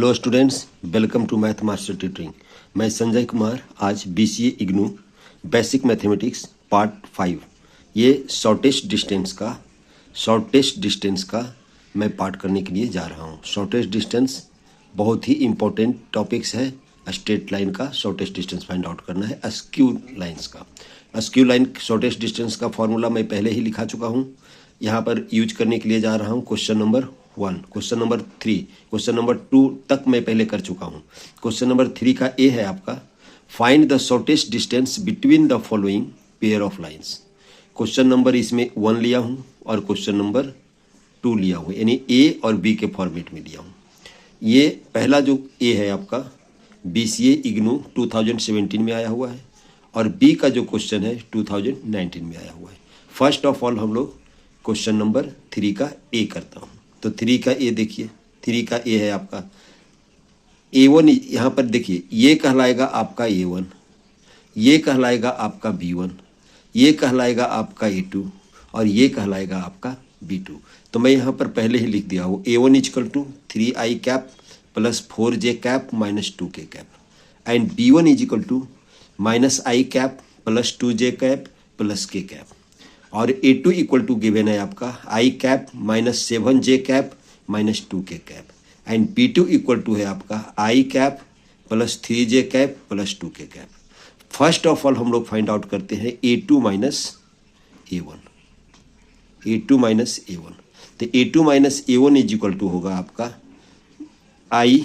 Hello students, welcome to math master tutoring. मैं संजय कुमार आज BCA IGNOU basic mathematics part 5 ये shortest distance का मैं पार्ट करने के लिए जा रहा हूँ। शॉर्टेस्ट डिस्टेंस बहुत ही इम्पोर्टेंट टॉपिक्स है। स्ट्रेट लाइन का शॉर्टेस्ट डिस्टेंस फाइंड आउट करना है, अस्क्यू लाइन्स का। अस्क्यू लाइन शॉर्टेस्ट डिस्टेंस का फॉर्मूला मैं पहले ही लिखा चुका हूँ, यहाँ पर यूज करने के लिए जा रहा हूँ। Question number 1, question number 3, question number 2 तक मैं पहले कर चुका हूँ। क्वेश्चन नंबर 3 का ए है आपका, find the shortest distance between the following pair of lines. Question number इसमें 1 लिया हूँ और क्वेश्चन नंबर 2 लिया हूँ, यानी ए और बी के फॉर्मेट में लिया हूँ। ये पहला जो ए है आपका BCA इग्नू 2017 में आया हुआ है और बी का जो क्वेश्चन है 2019 में आया हुआ है। फर्स्ट ऑफ ऑल हम लोग क्वेश्चन नंबर 3 का ए करता हूँ। तो 3 का ए देखिए, 3 का ए है आपका A1। यहाँ पर देखिए, ये कहलाएगा आपका A1, ये कहलाएगा आपका B1, ये कहलाएगा आपका A2 और ये कहलाएगा आपका B2। तो मैं यहाँ पर पहले ही लिख दिया हूँ A1 equal to 3i cap plus 4j cap minus 2k cap and B1 is equal to minus i cap plus 2j cap plus k cap और A2 इक्वल टू गिवन है आपका i cap minus 7j cap minus 2k cap and B2 equal to है आपका i cap plus 3j cap plus 2k cap. First of all हम लोग find out करते हैं A2 minus A1, A2 minus A1। तो A2 minus A1 is equal to होगा आपका i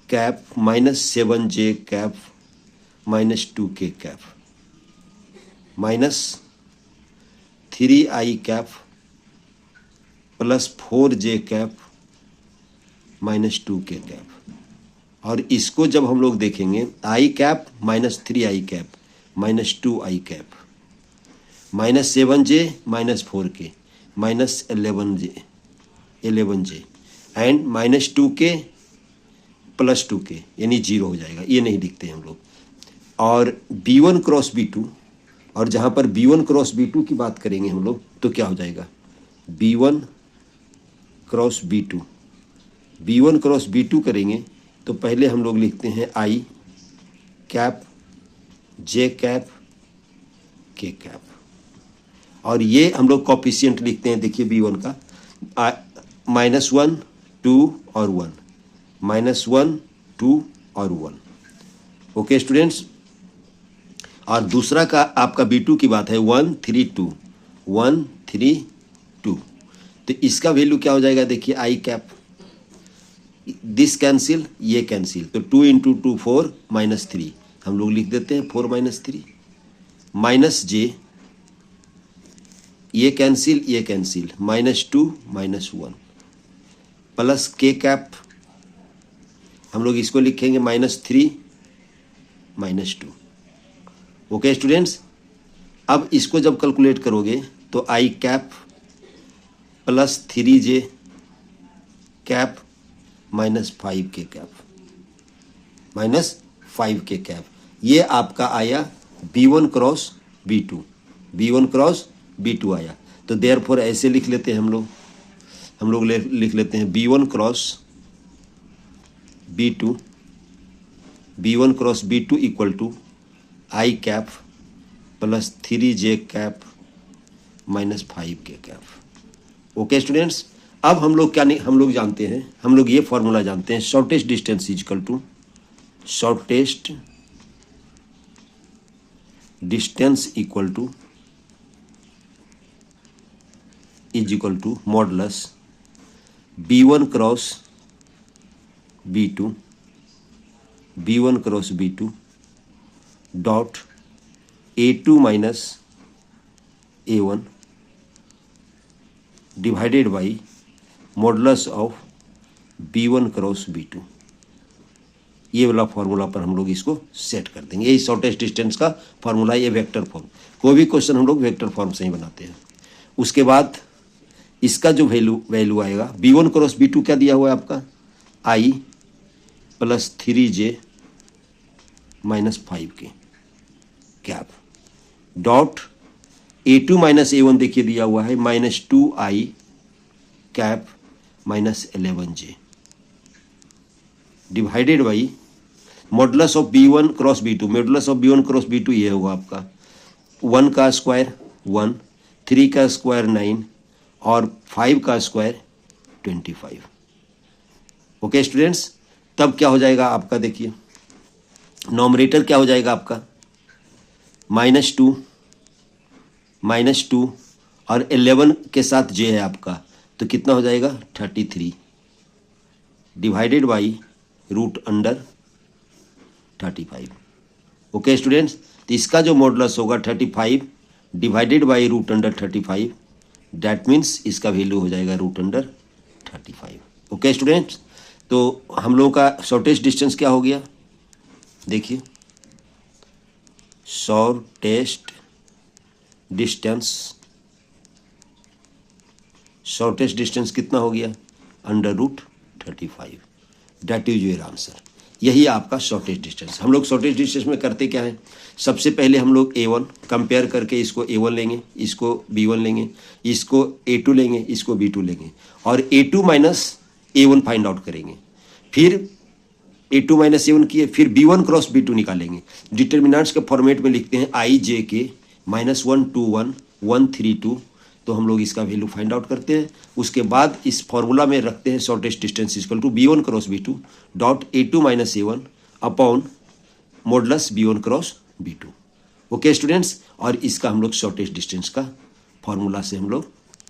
cap minus 7j cap minus 2k cap minus 3i cap plus 4j cap minus 2k cap. और इसको जब हम लोग देखेंगे i cap minus 3i cap minus 2i cap minus 7j minus 4k minus 11j and minus 2k plus 2k यानी 0 हो जाएगा, ये नहीं लिखते हैं हम लोग। और B1 क्रॉस B2, और जहाँ पर B1 क्रॉस B2 की बात करेंगे हम लोग तो क्या हो जाएगा B1 cross B2, B1 cross B2 करेंगे तो पहले हम लोग लिखते हैं i cap j cap k cap और ये हम लोग कॉफिशिएंट लिखते हैं। देखिए B1 का -1 2 और 1, -1 2 और 1। ओके स्टूडेंट्स, और दूसरा का आपका B2 की बात है 1 3 2, 1 3 2। तो इसका वैल्यू क्या हो जाएगा, देखिए i कैप, दिस कैंसिल, ये कैंसिल, तो 2 इंटू 2 4 माइनस 3 हम लोग लिख देते हैं 4 माइनस 3 माइनस j, ये कैंसिल ये कैंसिल, -2 -1 प्लस k कैप, हम लोग इसको लिखेंगे -3 -2। ओके स्टूडेंट्स, अब इसको जब कैलकुलेट करोगे तो i cap plus 3j cap minus 5k cap minus 5k cap, ये आपका आया B1 cross B2, B1 cross B2 आया। तो देयरफॉर ऐसे लिख लेते हैं हम लोग लिख लेते हैं B1 cross B2, B1 cross B2 equal to i cap plus 3j cap minus 5k cap. Okay students, अब हम लोग क्या नहीं, हम लोग जानते हैं, हम लोग ये फॉर्मूला जानते हैं, shortest distance equal to shortest distance equal to is equal to modulus B1 cross B2, B1 cross B2 dot A2 minus A1 divided by modulus of B1 cross B2। ये वाला फार्मूला पर हम लोग इसको set कर देंगे। यही shortest distance का फार्मूला, ये वेक्टर फॉर्म, कोई भी क्वेश्चन हम लोग वेक्टर फॉर्म से ही बनाते हैं। उसके बाद इसका जो वैल्यू आएगा B1 क्रॉस B2 क्या दिया हुआ है आपका i plus 3j minus 5k cap dot A2 minus A1 देखिए दिया हुआ है -2i cap minus 11j divided by modulus of B1 cross B2। Modulus of B1 cross B2 ये होगा आपका 1 का स्क्वायर 1, 3 का स्क्वायर 9 और 5 का स्क्वायर 25। ओके स्टूडेंट्स, तब क्या हो जाएगा आपका, देखिए नॉमरेटर क्या हो जाएगा आपका -2 और 11 के साथ जे है आपका, तो कितना हो जाएगा 33 डिवाइडेड बाई √35। ओके स्टूडेंट्स, तो इसका जो मॉडुलस होगा 35 डिवाइडेड बाई √35, दैट मीन्स इसका वैल्यू हो जाएगा √35। ओके स्टूडेंट्स, तो हम लोगों का शॉर्टेस्ट डिस्टेंस क्या हो गया, देखिए शॉर्टेस्ट डिस्टेंस कितना हो गया √35। That is your answer. यही आपका शॉर्टेस्ट डिस्टेंस। हम लोग शॉर्टेस्ट डिस्टेंस में करते क्या है, सबसे पहले हम लोग A1 कंपेयर करके इसको A1 लेंगे, इसको B1 लेंगे, इसको A2 लेंगे, इसको B2 लेंगे और A2 minus A1 find out करेंगे। फिर A2 माइनस A1 किए, फिर B1 क्रॉस B2 निकालेंगे। डिटर्मिनेंट्स के फॉर्मेट में लिखते हैं IJK -1 2 1 1 3 2, तो हम लोग इसका वैल्यू फाइंड आउट करते हैं। उसके बाद इस फॉर्मूला में रखते हैं shortest distance equal to B1 cross B2 dot A2 minus A1 upon modulus B1 cross B2। Okay students, और इसका हम लोग शॉर्टेस्ट डिस्टेंस का फॉर्मूला से हम लोग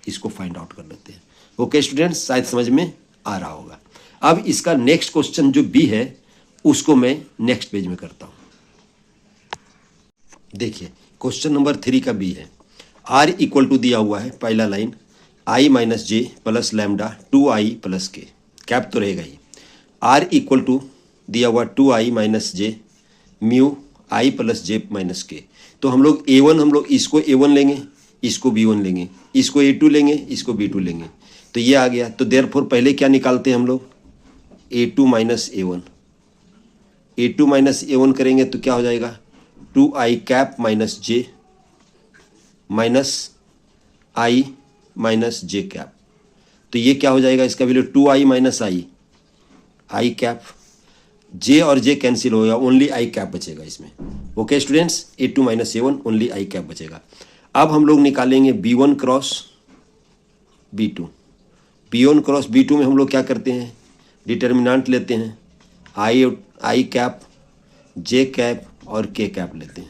इसको फाइंड आउट कर लेते हैं। ओके स्टूडेंट्स, शायद समझ में आ रहा होगा। अब इसका नेक्स्ट क्वेश्चन जो बी है उसको मैं नेक्स्ट पेज में करता हूं। देखिए क्वेश्चन नंबर 3 का बी है। R इक्वल टू दिया हुआ है, पहला line I minus J plus lambda 2I plus के, कैप तो रहेगा ही। R इक्वल टू दिया हुआ 2I minus J mu I plus J minus के। तो हम लोग A1 हम लोग इसको A1 लेंगे, इसको B1 लेंगे, इसको A2 लेंगे, इसको B2 लेंगे, तो ये आ गया। तो देयरफॉर पहले क्या निकालते हैं हम लोग A2 minus A1। A2 minus A1 करेंगे तो क्या हो जाएगा 2I cap minus j minus I minus j cap. तो ये क्या हो जाएगा, इसका value 2I minus I cap, j और जे कैंसिल होगा, ओनली I कैप बचेगा इसमें। Okay students, A2 minus A1 only I cap बचेगा। अब हम लोग निकालेंगे B1 cross B2। B1 cross B2 में हम लोग क्या करते हैं, डिटर्मिनेंट लेते हैं I कैप, जे कैप और के कैप लेते हैं।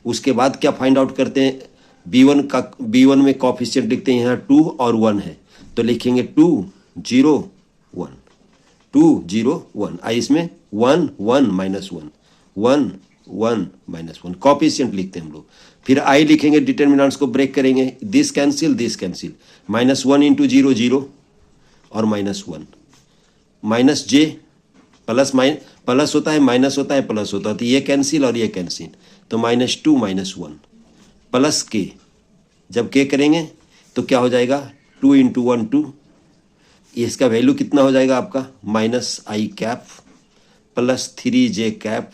उसके बाद क्या फाइंड आउट करते हैं, B1 में कोएफिशिएंट लिखते हैं, यहाँ 2 और 1 है तो लिखेंगे 2 0 1 2 0 1। आई इसमें 1 1 माइनस 1 1 1 माइनस 1 कोएफिशिएंट लिखते हैं हम लोग। फिर आई लिखेंगे, डिटर्मिनेंट्स को ब्रेक करेंगे, दिस कैंसिल -1 इंटू 0 0 और -1 माइनस जे प्लस होता है माइनस होता है प्लस होता है, तो ये कैंसिल और ये कैंसिल, तो -2 -1 प्लस के। जब के करेंगे तो क्या हो जाएगा 2 इंटू 1 2, इसका वैल्यू कितना हो जाएगा आपका -I cap plus 3J cap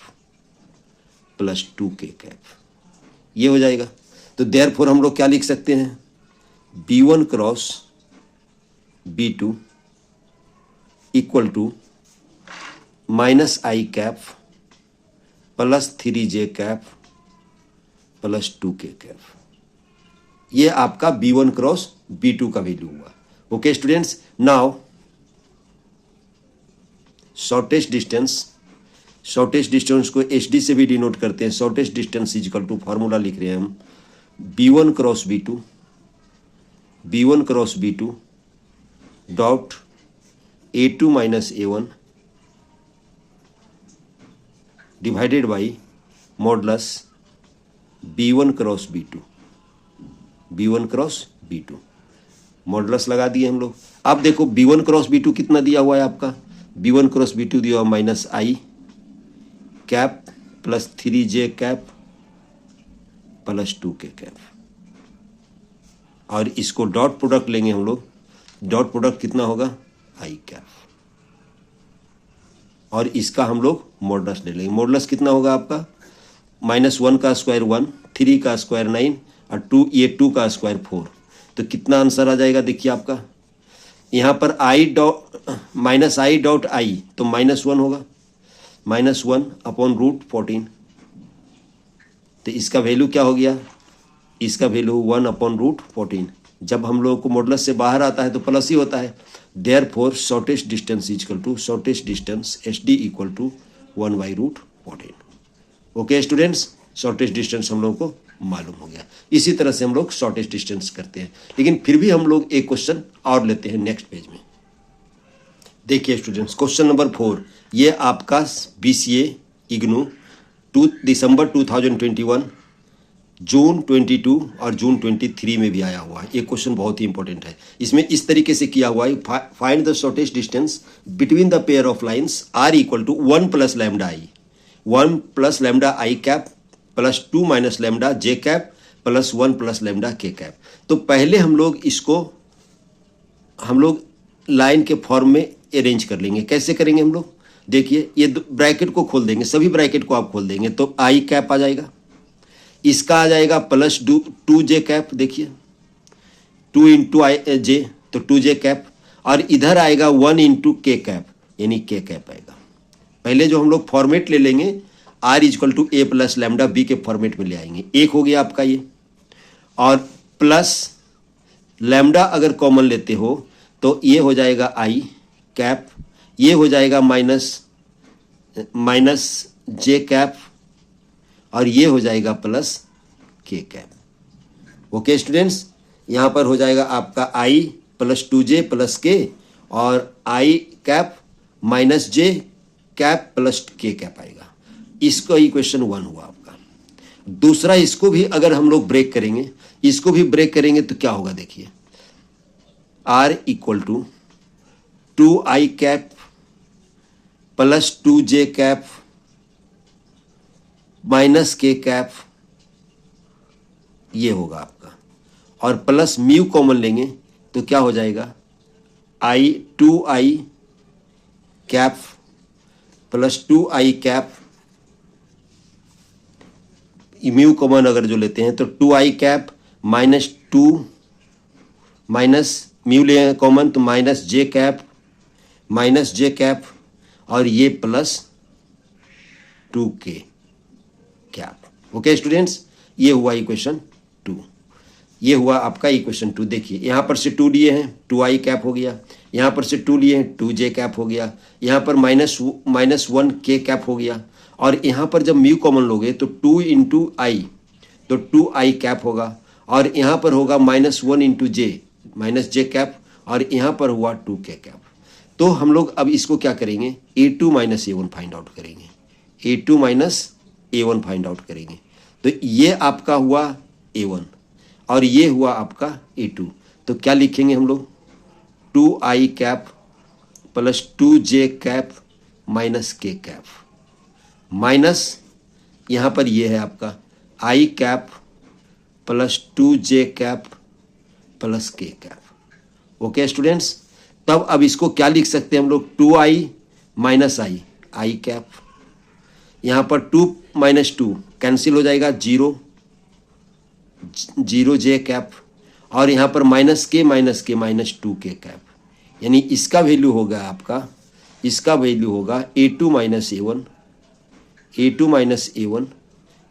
plus 2K cap, ये हो जाएगा। तो देयरफॉर हम लोग क्या लिख सकते हैं, B1 cross B2 equal to -I cap plus 3J cap plus 2K cap. ये आपका B1 क्रॉस B2 का वैल्यू हुआ। Okay students, now shortest distance को HD से भी डिनोट करते हैं। Shortest distance is equal to, formula लिख रहे हैं हम B1 cross B2 dot A2 minus A1 divided by modulus B1 cross B2 modulus लगा दिए हम लोग। अब देखो B1 क्रॉस B2 कितना दिया हुआ है आपका, B1 क्रॉस B2 दिया हुआ -I cap plus 3J cap plus 2K cap, और इसको डॉट प्रोडक्ट लेंगे हम लोग, डॉट प्रोडक्ट कितना होगा I कैप, और इसका हम लोग मॉडुलस ले लेंगे। मॉडुलस कितना होगा आपका -1 का स्क्वायर 1, 3 का स्क्वायर 9 और 2 का स्क्वायर 4, तो कितना आंसर आ जाएगा देखिए आपका, यहाँ पर I dot minus I dot I तो -1 होगा, -1 अपॉन √14। तो इसका वैल्यू क्या हो गया, इसका वैल्यू 1 अपॉन √14। जब हम लोगों को मॉडुलस से बाहर आता है तो प्लस ही होता है। Therefore shortest distance equal to shortest distance SD equal to 1/√14। Okay students, shortest distance हम लोगों को मालूम हो गया। इसी तरह से हम लोग शॉर्टेस्ट डिस्टेंस करते हैं, लेकिन फिर भी हम लोग एक क्वेश्चन और लेते हैं नेक्स्ट पेज में। देखिए स्टूडेंट्स, क्वेश्चन नंबर 4, ये आपका BCA इग्नू दिसंबर 2021, जून 22 और जून 23 में भी आया हुआ है। ये क्वेश्चन बहुत ही इंपॉर्टेंट है। इसमें इस तरीके से किया हुआ है, find the shortest distance between the pair of lines are equal to 1 + λI, 1 + λI cap plus 2 - λJ cap plus 1 + λK cap. तो पहले हम लोग लाइन के फॉर्म में अरेंज कर लेंगे। कैसे करेंगे हम लोग, देखिए ये ब्रैकेट को खोल देंगे, सभी ब्रैकेट को आप खोल देंगे तो I कैप आ जाएगा, इसका आ जाएगा प्लस 2J कैप, देखिए 2 × J तो 2J कैप, और इधर आएगा 1 × K कैप यानी K कैप आएगा। पहले जो हम लोग फॉर्मेट ले लेंगे R = A + λB के फॉर्मेट में ले आएंगे। एक हो गया आपका ये, और प्लस लैम्डा अगर कॉमन लेते हो तो ये हो जाएगा I कैप, ये हो जाएगा माइनस J कैप, और ये हो जाएगा plus K cap. Okay students, यहाँ पर हो जाएगा आपका I + 2J + K और I cap minus J cap plus K cap आएगा। इसका इक्वेशन 1 हुआ आपका। दूसरा, इसको भी अगर हम लोग ब्रेक करेंगे, इसको भी ब्रेक करेंगे तो क्या होगा, देखिए R = 2I cap plus 2J cap minus K cap, ये होगा आपका, और प्लस म्यू कॉमन लेंगे तो क्या हो जाएगा, 2I cap plus 2I cap, mu common अगर जो लेते हैं तो 2I कैप -2 माइनस म्यू ले कॉमन तो -J कैप और ये plus 2K cap. Okay students, ये हुआ इक्वेशन 2, ये हुआ आपका इक्वेशन 2। देखिए यहाँ पर से 2 लिए हैं, 2I कैप हो गया, यहाँ पर से 2 लिए हैं, 2J कैप हो गया, यहाँ पर -1K कैप हो गया, और यहाँ पर जब म्यू कॉमन लोगे तो 2 × I तो 2I कैप होगा, और यहाँ पर होगा -1 × J कैप, और यहाँ पर हुआ 2K कैप। तो हम लोग अब इसको क्या करेंगे, A2 - A1 फाइंड आउट करेंगे, A2 - A1 फाइंड आउट करेंगे। तो ये आपका हुआ A1 और ये हुआ आपका A2। तो क्या लिखेंगे हम लोग, 2I cap plus 2J cap minus K cap, minus यहाँ पर ये है आपका I cap plus 2J cap plus K cap. Okay students, तब अब इसको क्या लिख सकते हैं हम लोग, 2I - I कैप, यहाँ पर 2 - 2 कैंसिल हो जाएगा, 0J कैप, और यहाँ पर -K -2K कैप, यानी इसका वैल्यू होगा आपका, इसका वैल्यू होगा A2 - A1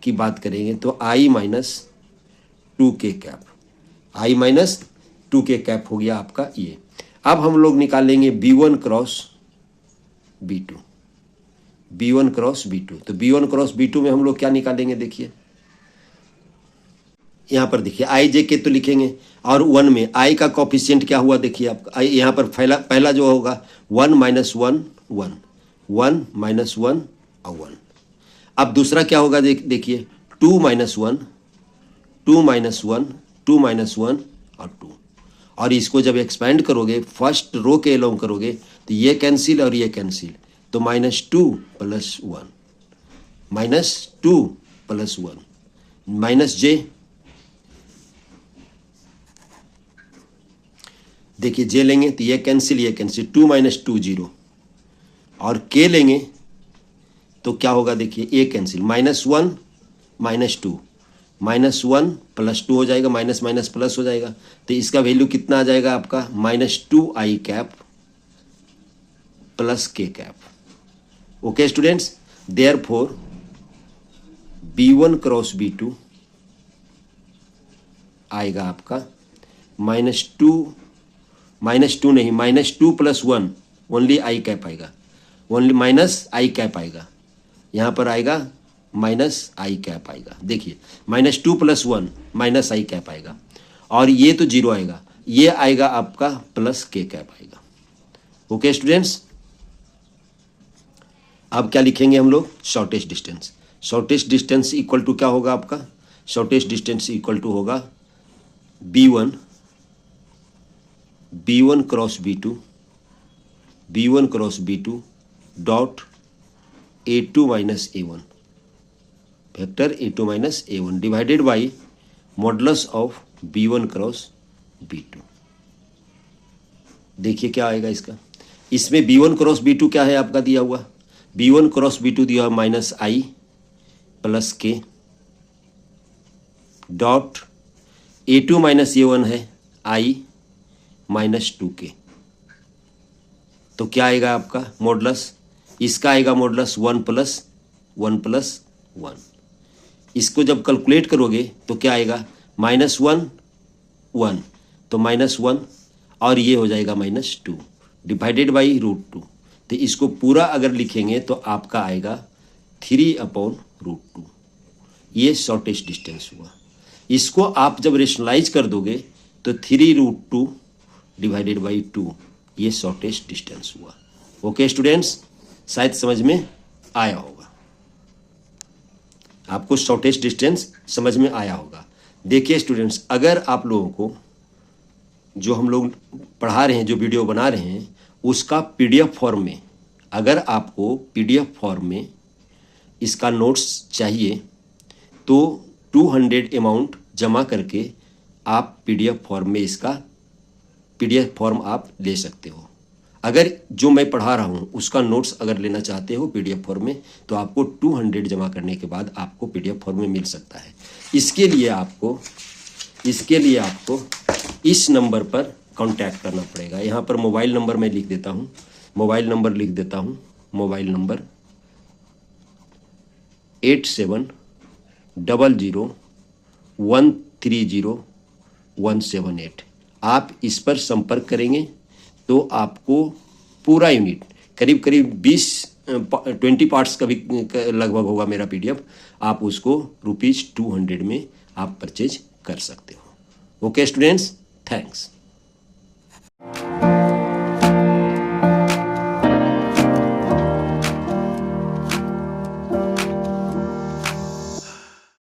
की बात करेंगे तो I - 2K cap, I - 2K cap हो गया आपका ये। अब हम लोग निकालेंगे B1 cross B2, B1 cross B2। तो B1 क्रॉस B2 में हम लोग क्या निकालेंगे, देखिए यहाँ पर देखिए IJ तो लिखेंगे, और 1 में I का कॉफिशिएंट क्या हुआ, देखिए आपका यहाँ पर पहला जो होगा 1 - 1 1 1 - 1 और 1। अब दूसरा क्या होगा, देखिए 2 - 1 2 - 1 2 - 1 और 2, और इसको जब एक्सपेंड करोगे फर्स्ट रो के अलोंग करोगे तो ये कैंसिल और ये कैंसिल, तो -2 + 1 -2 + 1 -J, देखिए J लेंगे तो ये कैंसिल 2 - 2 0, और K लेंगे तो क्या होगा, देखिए A कैंसिल -1 - 2 -1 + 2 हो जाएगा, माइनस माइनस प्लस हो जाएगा, तो इसका वैल्यू कितना आ जाएगा आपका -2i cap + k cap. Okay students, therefore B1 cross B2 आएगा आपका -2 नहीं, -2 + 1 ओनली i कैप आएगा, ओनली -i कैप आएगा, यहाँ पर आएगा -i कैप आएगा। देखिए -2 + 1 -i कैप आएगा, और ये तो 0 आएगा, ये आएगा आपका +k कैप आएगा। ओके स्टूडेंट्स, अब क्या लिखेंगे हम लोग, shortest distance. Shortest distance equal to क्या होगा आपका, शॉर्टेस्ट डिस्टेंस इक्वल टू होगा B1 cross B2 dot A2 minus A1 vector A2 minus A1 divided by modulus of B1 cross B2। देखिए क्या आएगा इसका, इसमें B1 क्रॉस B2 क्या है आपका दिया हुआ, B1 क्रॉस B2 दिया हुआ -i + k dot A2 minus A1 है i - 2k। तो क्या आएगा आपका मॉडुलस, इसका आएगा मॉडुलस 1 + 1। इसको जब कैलकुलेट करोगे तो क्या आएगा -1 1, तो -1 और ये हो जाएगा -2 डिवाइडेड बाई √2। तो इसको पूरा अगर लिखेंगे तो आपका आएगा 3/√2। ये शॉर्टेस्ट डिस्टेंस हुआ। इसको आप जब रेशनलाइज कर दोगे तो 3√2 डिवाइडेड बाई 2, ये शॉर्टेस्ट डिस्टेंस हुआ। ओके स्टूडेंट्स, शायद समझ में आया होगा, आपको शॉर्टेस्ट डिस्टेंस समझ में आया होगा। देखिए स्टूडेंट्स, अगर आप लोगों को जो हम लोग पढ़ा रहे हैं, जो वीडियो बना रहे हैं, उसका PDF फॉर्म में, अगर आपको PDF फॉर्म में इसका नोट्स चाहिए तो 200 अमाउंट जमा करके आप PDF फॉर्म में इसका PDF फॉर्म आप ले सकते हो। अगर जो मैं पढ़ा रहा हूँ उसका नोट्स अगर लेना चाहते हो PDF फॉर्म में, तो आपको 200 जमा करने के बाद आपको PDF फॉर्म में मिल सकता है। इसके लिए आपको इस नंबर पर कांटेक्ट करना पड़ेगा। यहाँ पर मोबाइल नंबर मैं लिख देता हूँ, मोबाइल नंबर 8700130178। आप इस पर संपर्क करेंगे तो आपको पूरा यूनिट करीब 20 पार्ट्स का भी लगभग होगा मेरा PDF, आप उसको ₹200 में आप परचेज कर सकते हो। Okay students, thanks.